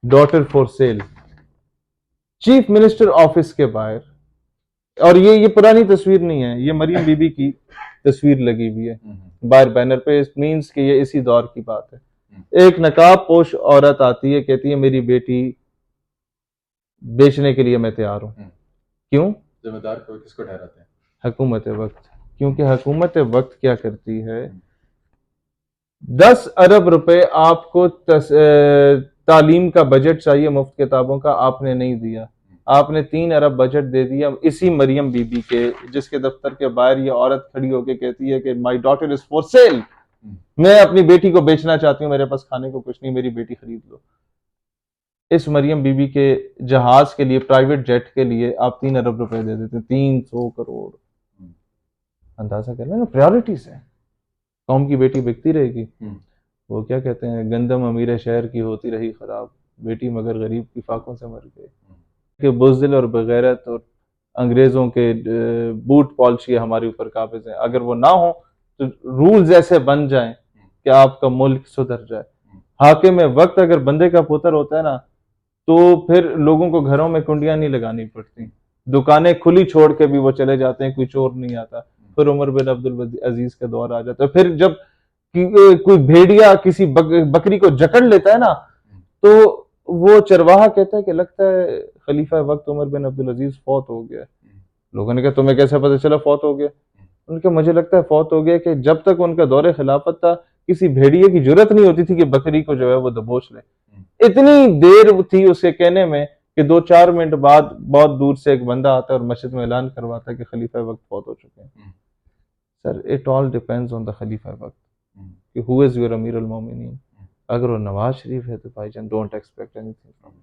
Daughter for sale, chief minister office के बाहर। और ये पुरानी तस्वीर नहीं है, ये मरियम बीबी की तस्वीर लगी हुई है बाहर बैनर पे। इट मीन्स कि ये इसी दौर की बात है। एक नकाब पोश औरत आती है, कहती है मेरी बेटी बेचने के लिए मैं तैयार हूं। क्यों? जिम्मेदार को किसको ठहराते हैं? हुकूमत वक्त। क्योंकि हुकूमत वक्त क्या करती है, 10 अरब रुपए आपको तालीम का बजट चाहिए, मुफ्त किताबों का, आपने नहीं दिया। आपने 3 अरब बजट दे दिया इसी मरियम बीबी के, जिसके दफ्तर के बाहर ये औरत खड़ी होकर कहती है कि my daughter is for sale, मैं अपनी बेटी को बेचना चाहती हूँ, मेरे पास खाने को कुछ नहीं, मेरी बेटी खरीद लो। इस मरियम बीबी के जहाज के लिए, प्राइवेट जेट के लिए आप 3 अरब रुपए दे देते, 300 करोड़। अंदाजा कर लेना, प्रायोरिटीज है। कौम की बेटी बिकती रहेगी। वो क्या कहते हैं, गंदम अमीर शहर की होती रही खराब, बेटी मगर गरीब की फाकों से मर गई। कि बुज़दिल और बगैरत और अंग्रेजों के बूट पॉलिसी हमारे ऊपर काबिज है। अगर वो ना हो तो रूल्स ऐसे बन जाएं कि आपका मुल्क सुधर जाए। हाकिम वक्त अगर बंदे का पुत्र होता है ना, तो फिर लोगों को घरों में कुंडियां नहीं लगानी पड़ती, दुकानें खुली छोड़ के भी वो चले जाते हैं, कोई चोर नहीं आता। फिर उमर बिन अब्दुल अजीज का दौर आ जाता है। फिर जब कोई भेड़िया किसी बकरी को जकड़ लेता है ना, तो वो चरवाहा कहता है कि लगता है खलीफा वक्त उमर बिन अब्दुल अजीज फौत हो गया। लोगों ने कहा तुम्हें कैसे पता चला फौत हो गया? उनका मुझे लगता है फौत हो गया कि जब तक उनका दौरे खिलाफत था, किसी भेड़िए की जरूरत नहीं होती थी कि बकरी को जो है वो दबोच ले। इतनी देर थी उसके कहने में कि 2-4 मिनट बाद बहुत दूर से एक बंदा आता है और मस्जिद में ऐलान करवाता है कि खलीफा वक्त फौत हो चुके हैं। Sir, it all depends on the खलीफा वक्त कि हु इज योर अमीर अल मोमिनीन। अगर वो नवाज शरीफ है तो भाईजान don't expect anything from him.